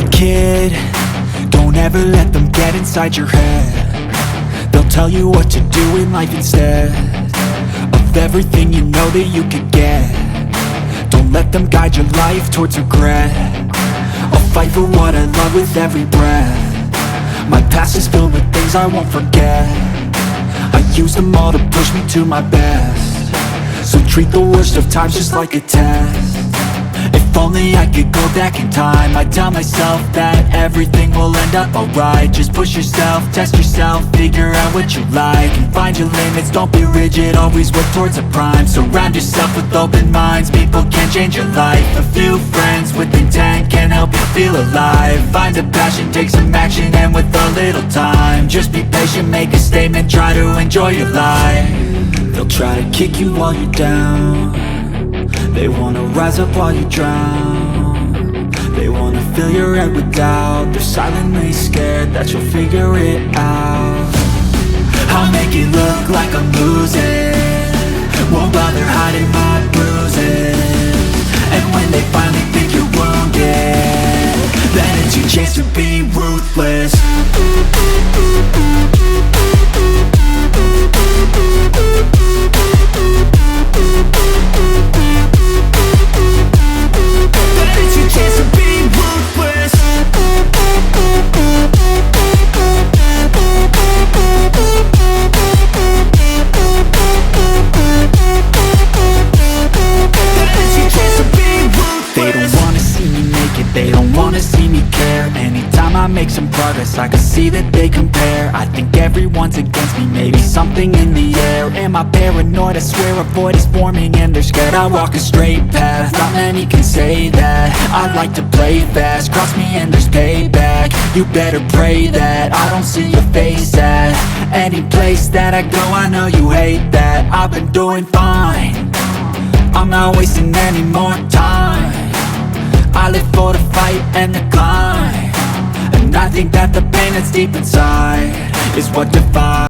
Hey kid, don't ever let them get inside your head. They'll tell you what to do in life instead of everything you know that you could get. Don't let them guide your life towards regret. I'll fight for what I love with every breath. My past is filled with things I won't forget. I use them all to push me to my best. So treat the worst of times just like a test. If only I could go back in time, I'd tell myself that everything will end up alright. Just push yourself, test yourself, figure out what you like, and find your limits, don't be rigid, always work towards a prime. Surround yourself with open minds, people can change your life. A few friends with intent can help you feel alive. Find a passion, take some action, and with a little time, just be patient, make a statement, try to enjoy your life. They'll try to kick you while you're down. They wanna rise up while you drown. They wanna fill your head with doubt. They're silently scared that you'll figure it out. I'll make it look like I'm losing, won't bother hiding my bruises. And when they finally think you're wounded, then it's your chance to be ruthless. They don't wanna see me care. Anytime I make some progress, I can see that they compare. I think everyone's against me, maybe something in the air. Am I paranoid? I swear a void is forming and they're scared. I walk a straight path, not many can say that. I like to play fast, cross me and there's payback. You better pray that I don't see your face at any place that I go. I know you hate that. I've been doing fine, I'm not wasting any more time. I live for the fight and the climb, and I think that the pain that's deep inside is what defines